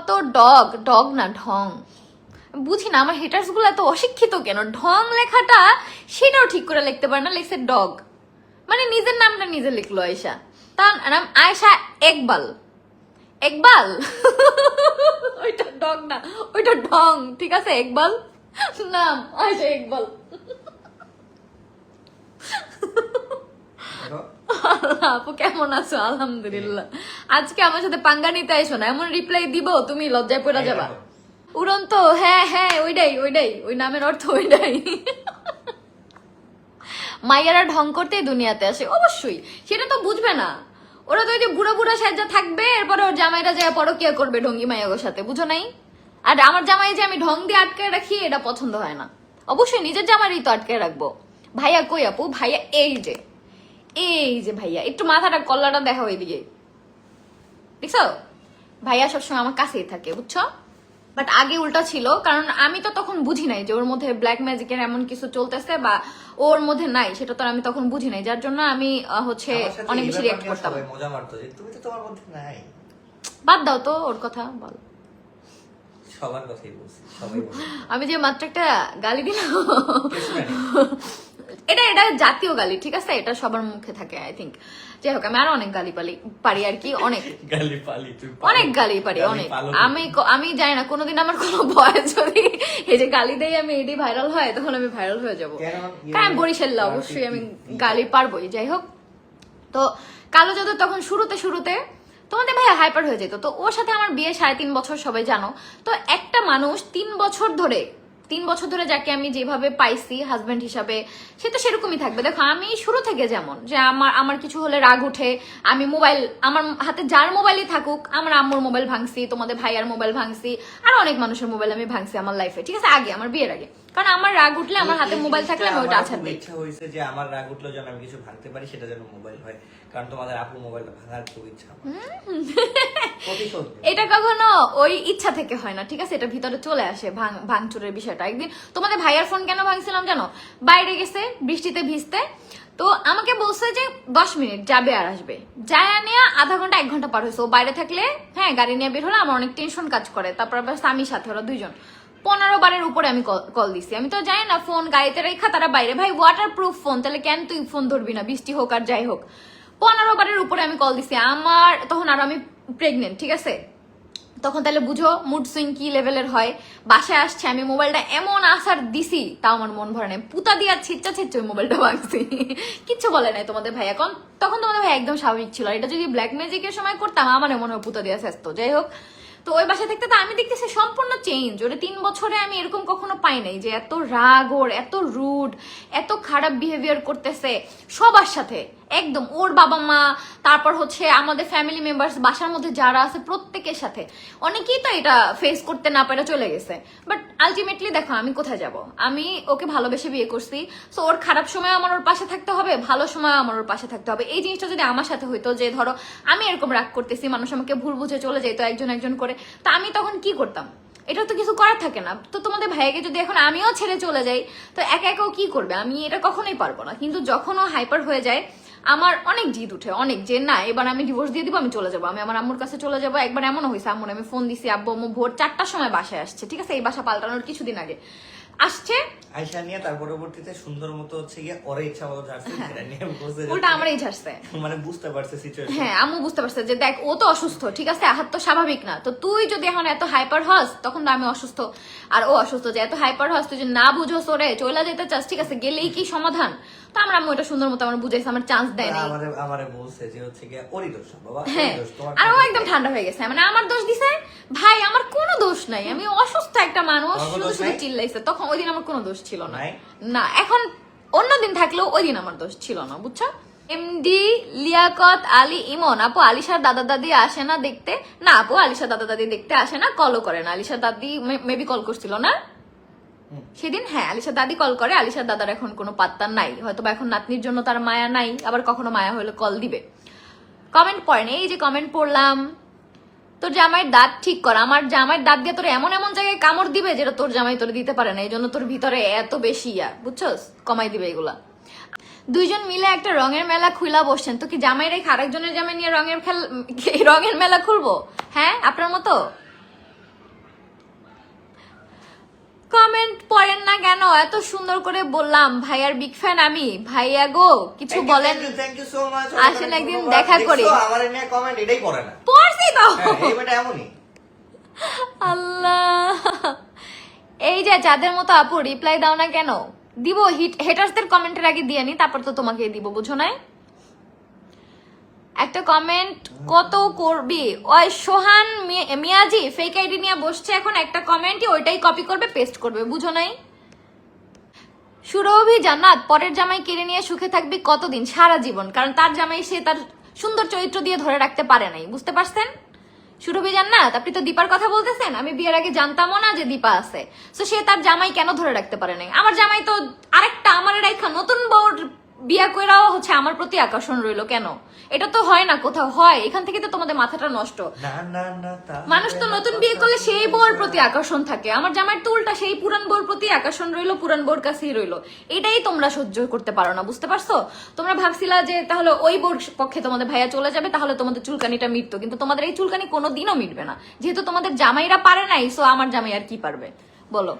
কত dog, dog না ঢং, বুঝি না আমার হেটার্স গুলো এত অশিক্ষিত কেন। ঢং লেখাটা সেটাও ঠিক করে লিখতে পারে না, লিখছে ডগ, মানে নিজের নামটা নিজে লিখলো আয়েশা। তার নাম আয়েশা একবাল। একবাল ওইটা ডগ না, ওইটা ঢং, ঠিক আছে? একবাল নাম আয়েশা একবাল। আপু কেমন আছো? আলহামদুলিল্লাহ। আজকে আমার সাথে পাঙ্গা নিতে আইসো না, এমন রিপ্লাই দিব তুমি লজ্জায় পড়ে যাবা। উড়ন্ত, হ্যাঁ হ্যাঁ ওইটাই ওইটাই, ওই নামের অর্থ ওইটাই। মাইয়ারা ঢং করতেই দুনিয়াতে আসে, অবশ্যই সেটা তো বুঝবে না। ওরা তো ওই যে বুড়া বুড়া সাজ্জা থাকবে, এরপরে ওর জামাইরা যায় পরকিয়া করবে ঢঙ্গি মাইয়াগোর সাথে, বুঝো নাই? আর আমার জামাই যে আমি ঢং দিয়ে আটকে রাখি, এটা পছন্দ হয় না। অবশ্যই নিজের জামাইরই তো আটকে রাখবো। ভাইয়া কই আপু? ভাইয়া এই যে, এই যে ভাইয়া, একটু মাথাটা কল্লাটা দেখা ওইদিকে, দেখছো? ভাইয়া সবসময় আমার কাছেই থাকে, বুঝছো? বাট আগে উল্টা ছিল, কারণ আমি তো তখন বুঝি নাই যে ওর মধ্যে ব্ল্যাক ম্যাজিকের এমন কিছু চলতেছে বা ওর মধ্যে নাই, সেটা তো আমি তখন বুঝি নাই, যার জন্য আমি হচ্ছে অনেক বেশি রিঅ্যাক্ট করতাম। মজা মারতো যে তুমি তো তোমার মধ্যে নাই। বাদ দাও তো ওর কথা, বল। সবার কথাই বলছি, সবাই বলে। আমি যে মাত্র একটা গালি দিলাম, এটা এটা জাতীয় গালি, ঠিক আছে? এটা সবার মুখে থাকে আই থিঙ্ক। যাই হোক, আমি আরো অনেক গালি পারি আর কি, অনেক গালি পালি, অনেক গালি পারি অনেক। আমি জানি না কোনোদিন আমার কোনো ভয় যদি এই যে গালি দেই আমি এটি ভাইরাল হয়, তখন আমি ভাইরাল হয়ে যাবো। কারণ বরিশাল্লা অবশ্যই আমি গালি পারবোই। যাই হোক, তো কালো জাদু তখন শুরুতে শুরুতে তোমাদের ভাইয়া হাইপার হয়ে যেত। তো ওর সাথে আমার বিয়ে 3.5 বছর, সবাই জানো। তো একটা মানুষ 3 বছর ধরে যাকে আমি যেভাবে পাইছি হাজবেন্ড হিসাবে, সে তো সেরকমই থাকবে। দেখো আমি শুরু থেকে যেমন, যে আমার কিছু হলে রাগ উঠে, আমি মোবাইল, আমার হাতে যার মোবাইলই থাকুক, আমার আম্মুর মোবাইল ভাঙছি, তোমাদের ভাইয়ার মোবাইল ভাঙছি, আর অনেক মানুষের মোবাইল আমি ভাঙছি আমার লাইফে, ঠিক আছে? আগে আমার বিয়ের আগে, কারণ আমার রাগ উঠলে আমার হাতে মোবাইল থাকলে আমি ওটা আছাড় দিই। ইচ্ছা হয়েছে যে আমার রাগ উঠলো যেন আমি কিছু ভাঙতে পারি, সেটা যেন মোবাইল হয়, কারণ তোমাদের আপু মোবাইলটা ভাঙার খুব ইচ্ছা। এটা কখনো ওই ইচ্ছা থেকে হয় না, ঠিক আছে? এটা ভিতরে চলে আসে ভাঙচুরের বিষয়টা। একদিন তোমাদের ভাইয়ার ফোন কেন ভাঙছিলাম জানো? বাইরে গেছে বৃষ্টিতে ভিজতে, তো আমাকে বলছে যে 10 মিনিট যাবে আর আসবে, যায় নিয়ে আধা ঘন্টা 1 ঘন্টা পার হয়েছে। ও বাইরে থাকলে, হ্যাঁ গাড়ি নিয়ে বের হলে আমার অনেক টেনশন কাজ করে। তারপর আবার স্বামীর সাথে, ওরা 2 জন 15 বারের উপরে আমি কল দিছি। আমি তো জানি না ফোন গাড়িতে রেখা তারা বাইরে, ভাই ওয়াটার প্রুফ ফোন, তাহলে কেন তুই ফোন ধরবি না, বৃষ্টি হোক আর যাই হোক। 15 বারের উপরে আমি কল দিছি। আমার তখন আর আমি প্রেগনেন্ট, ঠিক আছে? তখন তাহলে বুঝো মুড সুইং কি লেভেলের হয়। বাসায় আসছে, আমি মোবাইলটা এমন আসার দিছি, তাও আমার মন ভরে নাই, পুতা দিয়া ছিচ্চা ওই মোবাইলটা ভাঙছি। কিচ্ছু বলে নাই তোমাদের ভাই। তখন তোমাদের ভাই একদম স্বাভাবিক ছিল। এটা যদি ব্ল্যাক ম্যাজিকের সময় করতাম, আমার মনে হয় পুতা দিয়া শেষ। যাই হোক, তো ওই বাসায় থাকতে তো আমি দেখতেছি সম্পূর্ণ চেঞ্জ। ওরে 3 বছরে আমি এরকম কখনো পাই নাই যে এত রাগ ওর, এত রুড, এত খারাপ বিহেভিয়ার করতেছে সবার সাথে, একদম ওর বাবা মা, তারপর হচ্ছে আমাদের ফ্যামিলি মেম্বার্স, বাসার মধ্যে যারা আছে প্রত্যেকের সাথে। অনেকেই তো এটা ফেস করতে না পারে চলে গেছে, বাট আলটিমেটলি দেখো আমি কোথায় যাব? আমি ওকে ভালোবেসে বিয়ে করছি, সো ওর খারাপ সময় আমার ওর পাশে থাকতে হবে, ভালো সময় আমার ওর পাশে থাকতে হবে। এই জিনিসটা যদি আমার সাথে হইতো, যে ধরো আমি এরকম রাগ করতেছি, মানুষ আমাকে ভুল বুঝে চলে যেত একজন একজন করে, তা আমি তখন কি করতাম? এটা তো কিছু করার থাকে না। তো তোমাদের ভাইকে যদি এখন আমিও ছেড়ে চলে যাই, তো একা একাও কি করবে? আমি এটা কখনোই পারবো না। কিন্তু যখন ও হাইপার হয়ে যায়, আমার অনেক জিদ উঠে, অনেক, যে না এবার আমি ডিভোর্স দিয়ে দিব, আমি চলে যাবো, আমি আমার আম্মুর কাছে চলে যাবো। একবার এমনও হয়েছে, আম্মুর আমি ফোন দিছি, আব্বু আম্মু ভোর 4টার সময় বাসায় আসছে, ঠিক আছে? এই বাসা পাল্টানোর কিছুদিন আগে আসছে আয়শা নিয়ে, তার পরবর্তীতে সুন্দর মতো হচ্ছে গিয়ে ওরে ইচ্ছা মতো ঝাড়ছে, এটা নিয়ে বলছে উল্টা আমারই ঝাড়ছে। মানে বুঝতে পারছে সিচুয়েশন। হ্যাঁ, আম্মু বুঝতে পারছে যে দেখ ও তো অসুস্থ, ঠিক আছে? আহাত তো স্বাভাবিক না। তো তুই যদি এখন এত হাইপার হস, তখন তো আমি অসুস্থ আর ও অসুস্থ, যে এত হাইপার হস, তুই যদি না বুঝোস ওরে চলে যেতে চাস, ঠিক আছে, গেলেই কি সমাধান? তো আমরা আম্মু এটা সুন্দর মতো আমার বুঝাইছে, আমার চান্স দেয় না। আমারে বলছে যে হচ্ছে গিয়ে ওরই দোষ বাবা, হ্যাঁ, আর ও একদম ঠান্ডা হয়ে গেছে, মানে আমার দোষ দিছে। ভাই আমার কোনো দোষ নাই, আমি অসুস্থ একটা মানুষ, শুধু শুধু চিল্লাইছে। তখন ওই দিন আমার কোনো দোষ ছিল না। না, এখন অন্যদিন থাকলেও ওই দিন আমার দোষ ছিল না, বুঝছো? এমডি লিয়াকত আলী ইমন আপু, আলিশার দাদা দাদি আসে না দেখতে? না আপু, আলিশার দাদা দাদি দেখতে আসে না, কলও করে না। আলিশার দাদি মেবি কল করছিল না সেদিন? হ্যাঁ, আলিশার দাদি কল করে। আলিশার দাদার এখন কোনো পাত্তা নাই, হয়তো বা এখন নাতনির জন্য তার মায়া নাই, আবার কখনো মায়া হলে কল দিবে। কমেন্ট পড়েন, এই যে কমেন্ট পড়লাম, তোর জামাইয়ের দাঁত ঠিক কর। আমার জামাইয়ের দাঁত দিয়ে তোর এমন এমন জায়গায় কামড় দিবে যেটা তোর জামাই তোর দিতে পারে না, এই জন্য তোর ভিতরে এত বেশি বুঝছস? কমাই দিবে এগুলা। 2 জন মিলে একটা রঙের মেলা খুলা বসছেন, তো কি জামাই রেখে আরেকজনের জামাই নিয়ে রঙের মেলা খুলবো? হ্যাঁ, আপনার মতো কমেন্ট পড়েন না কেন? এত সুন্দর করে বললাম ভাইয়ার বিগ ফ্যান আমি। ভাইয়া গো কিছু বলেন, থ্যাংক ইউ সো মাচ। আসেন একদিন দেখা করি। আমার নিয়ে কমেন্ট এটাই পড়ে না। পড়ছি তো। হ্যাঁ, এই বেটা এমনই। আল্লাহ, এই যে যাদের মতো আপু রিপ্লাই দাও না কেন? দিব, হেটার্সদের কমেন্টের আগে দিয়ে নি, তারপর তো তোমাকে দিব, বুঝো না? একটা কমেন্ট কত করবি? ওই সোহান মিয়াজি ফেক আইডি নিয়ে বসছে এখন, একটা কমেন্টই ওইটাই কপি করবে পেস্ট করবে, বুঝো নাই? সুরভি জান্নাত, পরের জামাই কেড়ে নিয়ে সুখে থাকবি কতদিন? সারা জীবন, কারণ তার জামাই সে তার সুন্দর চরিত্র দিয়ে ধরে রাখতে পারে নাই, বুঝতে পারছেন? সুরভি জান্নাত, আপনি তো দীপার কথা বলতেছেন, আমি বিয়ের আগে জানতামও না যে দীপা আছে, তো সে তার জামাই কেন ধরে রাখতে পারে নাই? আমার জামাই তো আরেকটা আমার রেখা নতুন বউর বিয়া কইরাও হচ্ছে আমার প্রতি আকর্ষণ রইলো কেন? এটা তো হয় না, কোথাও হয়? এখান থেকে তো তোমাদের মাথাটা নষ্ট। না না না, তা মানুষ তো নতুন বিয়ে করলে সেই বউর প্রতি আকর্ষণ থাকে, আমার জামাইয়ের তো উল্টা, সেই পুরান বউর প্রতি আকর্ষণ রইলো, পুরান বউর কাছেই রইলো। এটাই তোমরা সহ্য করতে পারো না, বুঝতে পারছো? তোমরা ভাবছিলা যে তাহলে ওই বউর পক্ষে তোমাদের ভাইয়া চলে যাবে, তাহলে তোমাদের চুলকানিটা মিটতো, কিন্তু তোমাদের এই চুলকানি কোনোদিনও মিটবে না, যেহেতু তোমাদের জামাইরা পারে নাই, সো আমার জামাই আর কি পারবে বলো?